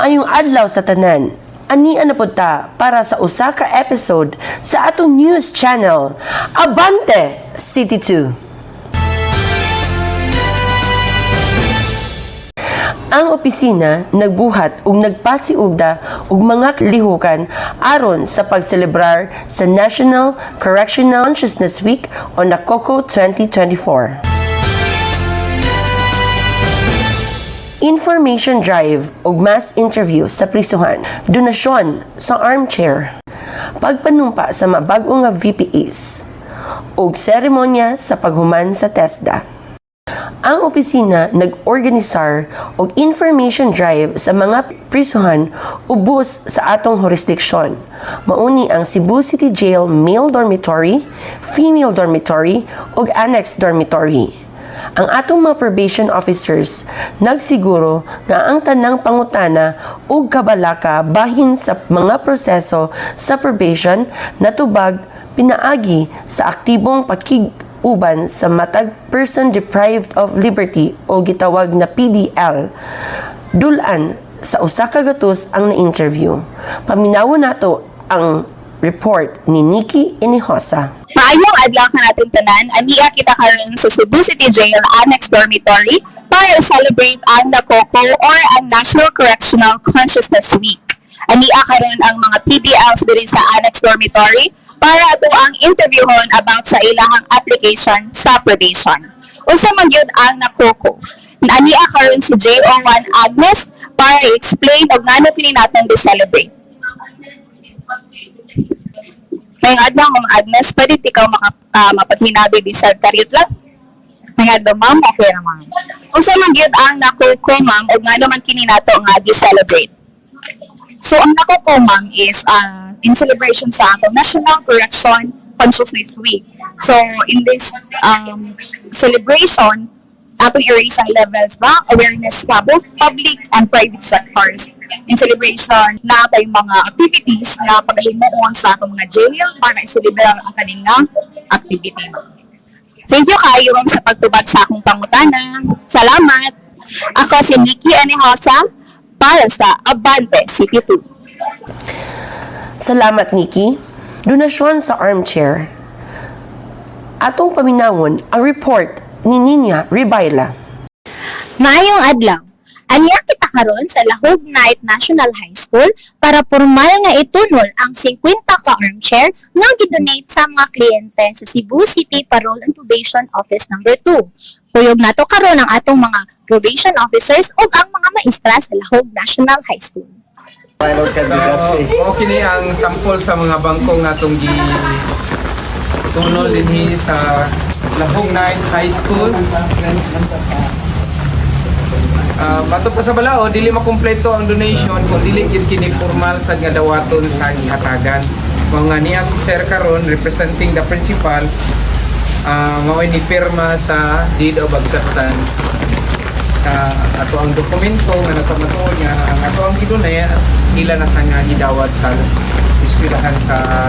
Maayong adlaw sa tanan. Ani na punta para sa usa ka episode sa atong news channel, Abante City 2. Ang opisina nagbuhat ug nagpasiugda og mga lihukan aron sa pagselebrar sa National Correctional Consciousness Week o NACOCO 2024. Information drive ug mass interview sa prisuhan, donasyon sa armchair, pagpanumpa sa mabag-o nga VPAs, ug seremonya sa paghuman sa TESDA. Ang opisina nag-organisar og information drive sa mga prisuhan ubos sa atong jurisdiksyon. Mauni ang Cebu City Jail Male Dormitory, Female Dormitory ug Annex Dormitory. Ang atong mga probation officers nagsiguro nga ang tanang pangutana ug kabalaka bahin sa mga proseso sa probation natubag pinaagi sa aktibong pakiguban sa matag person deprived of liberty o gitawag na PDL. Dulan sa usa ka gatos ang na-interview. Paminawon nato ang report ni Nikki Inihosa. Maayong adlaw ka natin tanan, aniya kita karon sa Cebu City Jail Annex Dormitory para celebrate ang NACOCO or ang National Correctional Consciousness Week. Aniya karon ang mga PDLs diri sa Annex Dormitory para ato ang interviewon about sa ilahang application sa probation. Unsa man gyud ang NACOCO? Aniya karon si JO1 Agnes para i-explain og ngano kini naton di-celebrate. May adlaw mga Agnes, pwede ikaw mapaghinabi di sa karyot lang? May adlaw ma'am, okay naman. Kung saan man gyud ang NACOCO ma'am, o nga naman kini nato nga di-celebrate. So ang NACOCO ma'am is in celebration sa atong National Correction Consciousness Week. So in this celebration, atong i-raise ang levels ng awareness sa both public and private sectors. In celebration na tayong mga activities na pagalimuon sa atong mga jail para i-celebrar ang kanilang activity. Thank you kayo sa pagtubag sa akong pangutana. Salamat! Ako si Nikki Anihosa para sa Abante City 2. Salamat, Nikki. Donasyon sa armchair. Atong paminawon ang report ni Ninya Ribayla. Maayong adlaw. Aniya kita karon sa Lahog Night National High School para formal nga itunol ang 50 ka armchair nga gidonate sa mga kliyente sa Cebu City Parole and Probation Office number 2. Puyog nato karon ang atong mga probation officers ug ang mga maestra sa Lahog National High School. Okay ni ang sample sa mga bangko nga atong tunol dinhi sa Lahog Night High School. Bato pa sa balao, dili makumpleto ang donation kung dili gid kini formal sa gadawaton sa gihatagan. Mga niya si Sir karon representing the principal, mao ni pirma sa deed of acceptance sa ato ang dokumento nga nakamatuod nga ang ato ang gidunay ila na sa nga gidawat sa eskwelahan sa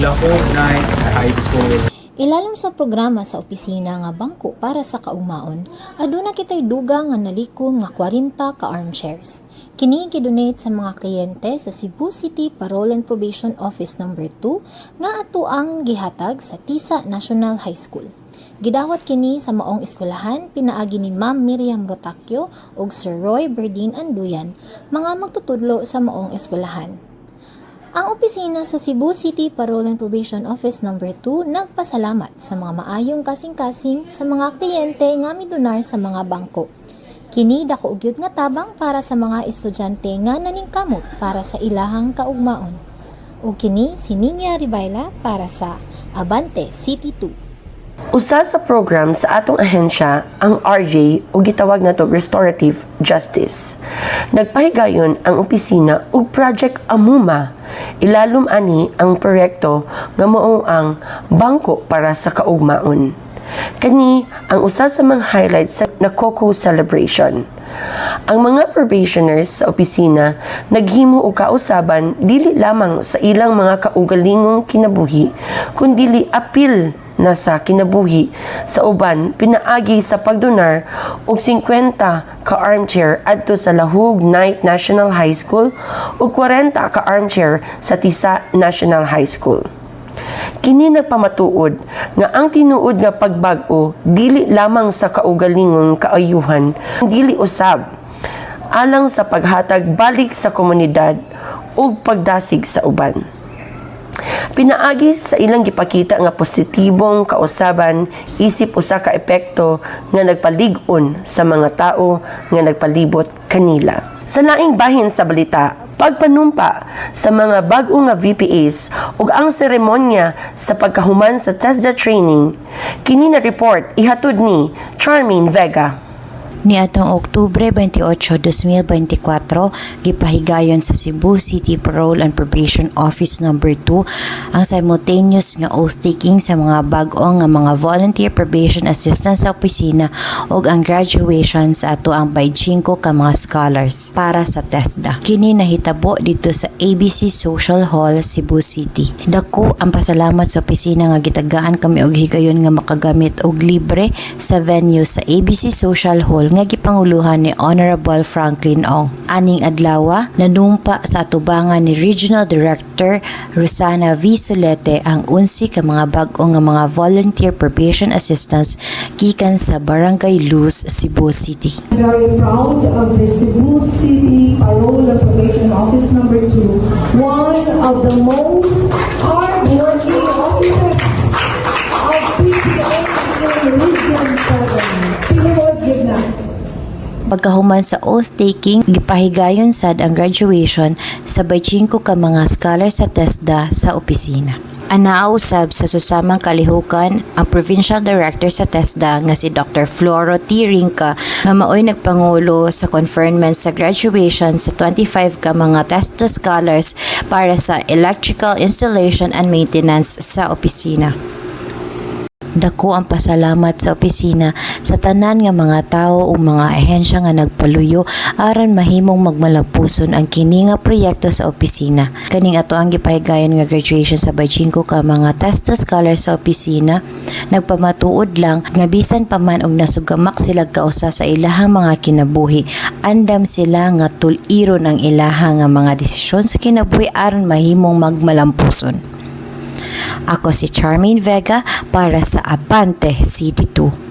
Lahog Night High School. Ilalim sa programa sa opisina nga bangko para sa kaugmaon, aduna kitay duga nga nalikom nga 40 ka armchairs. Kini gidonate sa mga kliyente sa Cebu City Parole and Probation Office number 2 nga ato ang gihatag sa Tisa National High School. Gidawat kini sa maong eskwelahan pinaagi ni Ma'am Miriam Rotacchio ug Sir Roy Berdin Anduyan, mga magtutudlo sa maong eskwelahan. Ang opisina sa Cebu City Parole and Probation Office number 2 nagpasalamat sa mga maayong kasing-kasing sa mga kliyente nga midonar sa mga bangko. Kini dako gyud nga tabang para sa mga estudyante nga naningkamot para sa ilahang kaugmaon. Ug kini si Ninya Ribayla para sa Abante City 2. Usa sa program sa atong ahensya ang RJ o gitawag nato Restorative Justice. Nagpahigayon ang opisina og Project Amuma. Ilalom ani ang proyekto nga mao ang bangko para sa kaugmaon. Kani ang usa sa mga highlights sa NACOCO celebration. Ang mga probationers sa opisina naghimo og kausaban dili lamang sa ilang mga kaugalingong kinabuhi, kundi apil na sa kinabuhi sa uban pinaagi sa pagdonar og 50 ka armchair adto sa Lahug Night National High School ug 40 ka armchair sa Tisa National High School. Kini nagpamatuod nga ang tinuod nga pagbag-o dili lamang sa kaugalingong kaayuhan, dili usab alang sa paghatag balik sa komunidad ug pagdasig sa uban. Pinaagi sa ilang gipakita nga positibong kausaban isip usa ka epekto nga nagpalig-on sa mga tao nga nagpalibot kanila. Sa laing bahin sa balita, pagpanumpa sa mga bag-o nga VPAs ug ang seremonya sa pagkahuman sa TESDA training, kini na report ihatod ni Charmaine Vega. Niadtong Oktubre 28, 2024, gipahigayon sa Cebu City Parole and Probation Office No. 2 ang simultaneous nga oath-taking sa mga bag-o nga mga volunteer probation assistants sa opisina ug ang graduation sa ato ang 25 ka mga scholars para sa TESDA. Kini nahitabo dito sa ABC Social Hall, Cebu City. Dako ang pasalamat sa opisina nga gitagaan kami og higayon nga makagamit og libre sa venue sa ABC Social Hall nga gipanguluhan ni Honorable Franklin Ong. Aning adlaw nanumpa sa atubangan ni Regional Director Rosana V. Solete ang 11 ka mga bag-o nga mga volunteer probation assistants gikan sa Barangay Luz, Cebu City. Very proud of the Cebu City Parole and Probation Office No. 2, one of the most hard-working officers of PPO in Region 7. Pinulog Gigna. Pagkahuman sa oath-taking, gipahigayon sad ang graduation sa 25 ka mga scholars sa TESDA sa opisina. Anausab sa susamang kalihukan ang Provincial Director sa TESDA nga si Dr. Floro T. Rinca nga maoy nagpangulo sa conferment sa graduation sa 25 ka mga TESDA scholars para sa electrical installation and maintenance sa opisina. Dako ang pasalamat sa opisina sa tanan nga mga tao o mga ahensya nga nagpaluyo aron mahimong magmalampuson ang kini nga proyekto sa opisina. Kaning ato ang gipahigayon nga graduation sa 25 ka mga TESDA scholars sa opisina, nagpamatuod lang nga bisan pa man og nasugamak sila kausa sa ilahang mga kinabuhi, andam sila nga tuliron ang ilahang nga mga desisyon sa kinabuhi aron mahimong magmalampuson. Ako si Charmaine Vega para sa Abante City 2.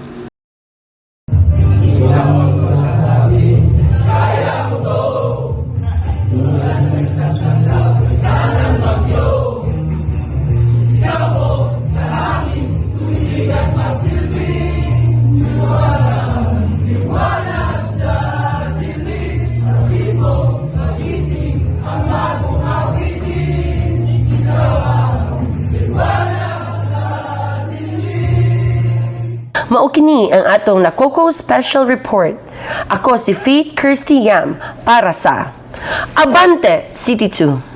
Mao kini ang atong Nakoko Special Report. Ako si Faith Kirsty Yam para sa Abante City 2.